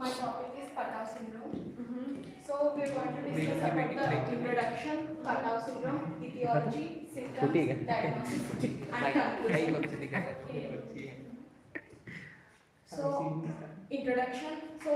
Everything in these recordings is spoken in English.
my topic is Patau syndrome. So we are going to discuss about the introduction, Patau syndrome, etiology, symptoms, diagnosis, and conclusion. So introduction. So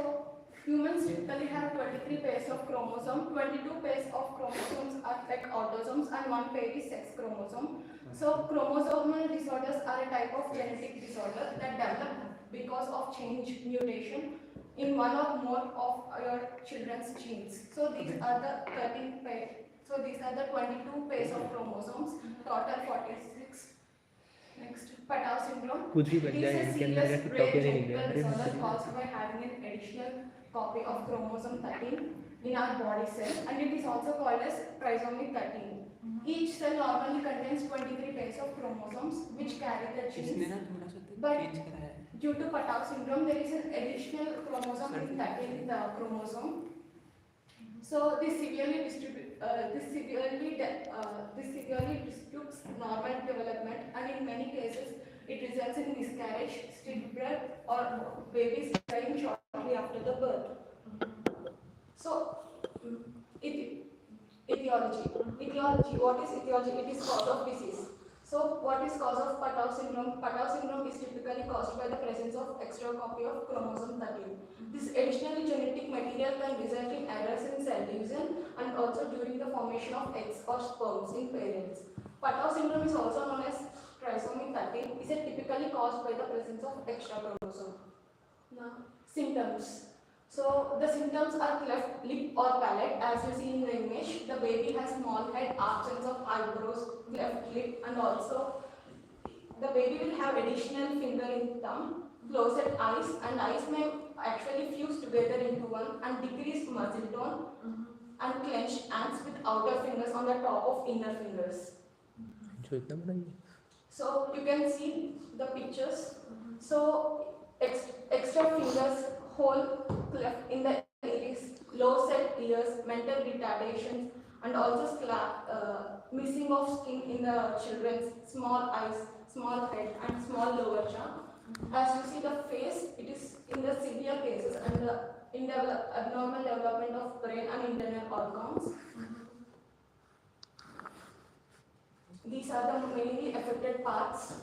humans typically have 23 pairs of chromosomes. 22 pairs of chromosomes are like autosomes, and 1 pair is sex chromosome. So chromosomal disorders are a type of genetic disorder that develop because of change mutation in one or more of your children's genes. So these are the 13 pairs. So these are the 22 pairs of chromosomes, total 46. Next, Patau syndrome. It is a serious rare genetic disorder caused by having an additional copy of chromosome 13 in our body cell, and it is also called as trisomy 13. Each cell normally contains 23 pairs of chromosomes which carry the genes. But due to Patau syndrome, there is an additional chromosome in the chromosome. So this severely distributes normal development, and in many cases it results in miscarriage, stillbirth, or babies dying shortly after the birth. So etiology. What is etiology? It is cause of disease. So what is cause of Patau syndrome? Patau syndrome is typically caused by the presence of extra copy of chromosome 13. This additional genetic material can result in errors in cell division and also during the formation of eggs or sperms in parents. Patau syndrome is also known as trisomy 13. Is typically caused by the presence of extra chromosome. Now, symptoms. So the symptoms are cleft lip or palate, as you see in the image. The baby has small head, absence of eyebrows, cleft lip, and also the baby will have additional finger in thumb, closed eyes, and eyes may actually fuse together into one, and decreased muscle tone, and clenched hands with outer fingers on the top of inner fingers. So you can see the pictures. So extra fingers, hole cleft in the iris, low set ears, mental retardations, and also missing of skin in the children's, small eyes, small head, and small lower jaw. As you see the face, it is in the severe cases and the abnormal development of brain and internal organs. These are the mainly affected parts: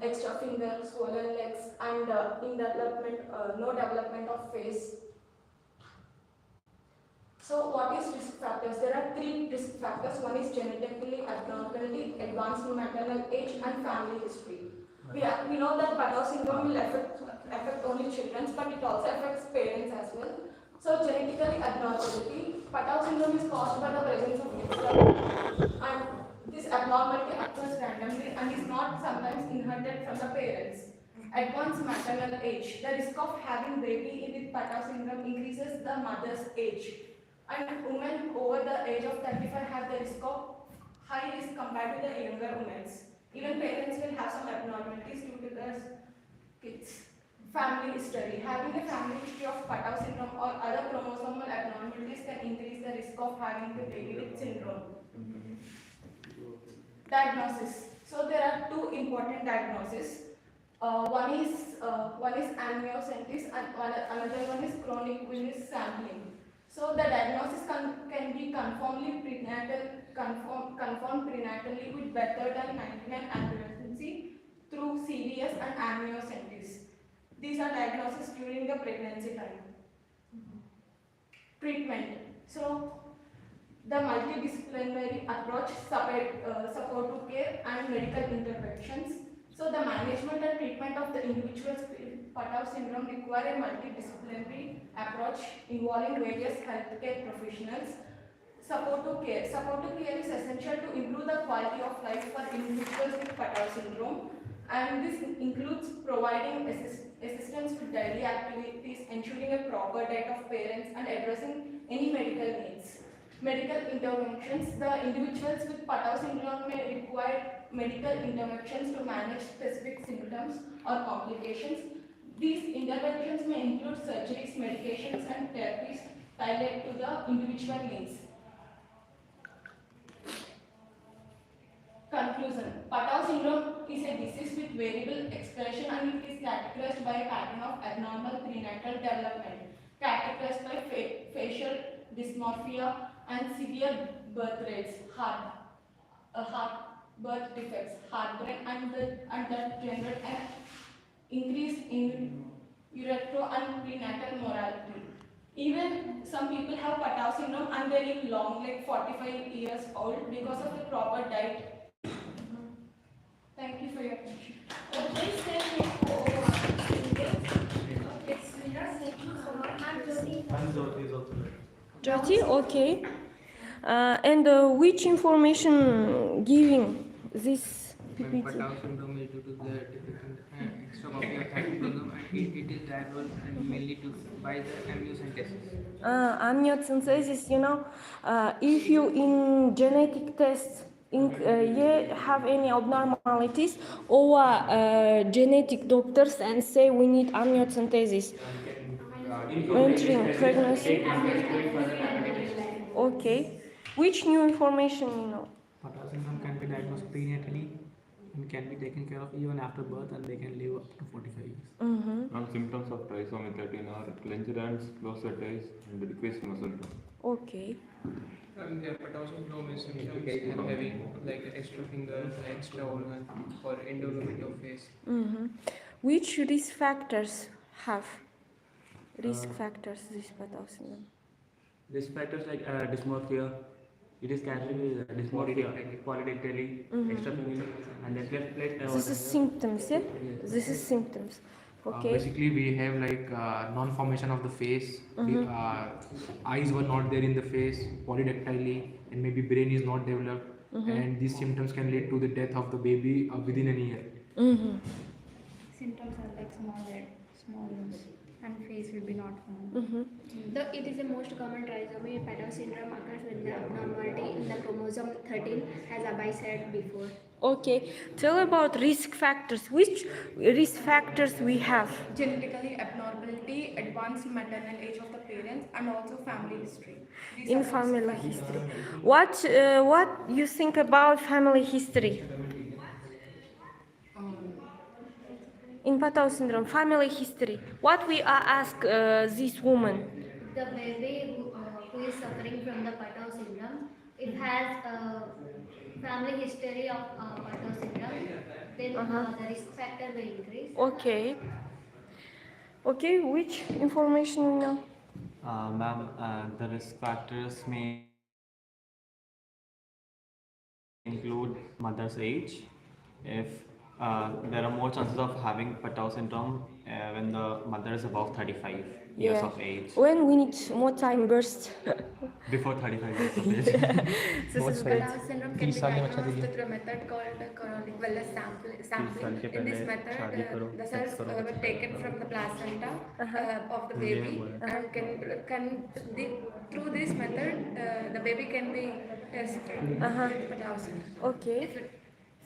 extra fingers, swollen legs, and no development of face. So what is risk factors? There are 3 risk factors. One is genetically abnormality, advanced maternal age, and family history. We know that Patau syndrome will affect only children, but it also affects parents as well. So genetically abnormality, Patau syndrome is caused by the presence of extra, and this abnormality occurs randomly and is not sometimes inherited from the parents. Advanced maternal age, the risk of having baby with Patau syndrome increases the mother's age. And women over the age of 35 have the high risk compared to the younger women. Even parents will have some abnormalities due to their kids. Family history. Having a family history of Patau syndrome or other chromosomal abnormalities can increase the risk of having the baby with syndrome. Diagnosis. So there are 2 important diagnoses. One is amniocentesis and another one is chronic venous sampling. So the diagnosis can be confirmed prenatally with better than 99 accuracy through CVS and amniocentesis. These are diagnoses during the pregnancy time. Treatment. So the multidisciplinary approach, supportive care, and medical interventions. So the management and treatment of the individuals with Patau syndrome require a multidisciplinary approach involving various healthcare professionals. Supportive care. Supportive care is essential to improve the quality of life for individuals with Patau syndrome, and this includes providing assistance with daily activities, ensuring a proper diet of parents, and addressing any medical needs. Medical interventions. The individuals with Patau syndrome may require medical interventions to manage specific symptoms or complications. These interventions may include surgeries, medications, and therapies tailored to the individual needs. Conclusion. Patau syndrome is a disease with variable expression, and it is characterized by a pattern of abnormal prenatal development. like facial dysmorphia and severe birth rates, heart birth defects, heartburn, and that generate an increase in uretro and prenatal mortality. Even some people have Patau syndrome and they live long, like 45 years old, because of the proper diet. Thank you for your attention. Jyoti, okay. And which information giving this PPT? Patau syndrome is due to the defect in extra copy of chromosome, and it is diagnosed and mainly by the amniocentesis. Amniocentesis, you know, if you in genetic tests you have any abnormalities, or genetic doctors and say we need amniocentesis entering pregnancy. Okay. Which new information you know? Patau syndrome can be diagnosed prenatally and can be taken care of even after birth, and they can live up to 45 years. Symptoms of trisomy 13 are clenched hands, closed eyes, and decreased muscle tone. Okay. And the Patau syndrome is symptoms and having like extra finger, extra organ, or endowment of face. Which risk factors have? Risk factors this Patau syndrome. Risk factors like dysmorphia, it is categorized as dysmorphia, polydactyly, extra finger, and then left plate. This is symptoms, yeah? This is symptoms. Okay. Basically, we have like non-formation of the face. Eyes were not there in the face, polydactyly, and maybe brain is not developed. And these symptoms can lead to the death of the baby within a year. Symptoms are like small head, small nose, and face will be not formed. It is the most common trisomy. Patau syndrome occurs when the abnormality in the chromosome 13, as Abai said before. Okay. Tell about risk factors. Which risk factors we have? Genetically abnormality, advanced maternal age of the parents, and also family history. These In are the family risk factors. history. What you think about family history? In Patau syndrome, family history. What we ask this woman? The baby who is suffering from the Patau syndrome, it has a family history of Patau syndrome, then the risk factor will increase. Okay. Okay, which information we know? Ma'am, the risk factors may include mother's age. If there are more chances of having Patau syndrome when the mother is above 35 years of age. When we need more time burst. Before 35 years of age. This is good. Patau syndrome can be diagnosed through a method called chorionic wellness sampling. In this method, the cells were taken from the placenta of the baby, and through this method, the baby can be tested with Patau syndrome. Okay.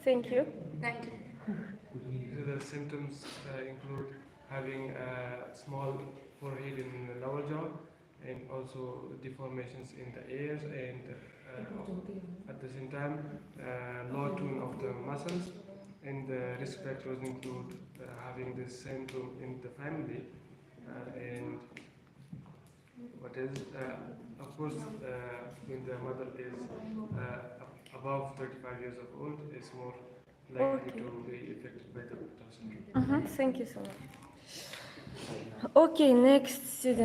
Thank you. Thank you. The symptoms include having a small forehead in the lower jaw, and also deformations in the ears, and at the same time lower tone of the muscles. And the risk factors include having this symptom in the family, and what is of course when the mother is above 35 years of old, is more likely to be affected by the Patau syndrome. Thank you so much. Okay, next student.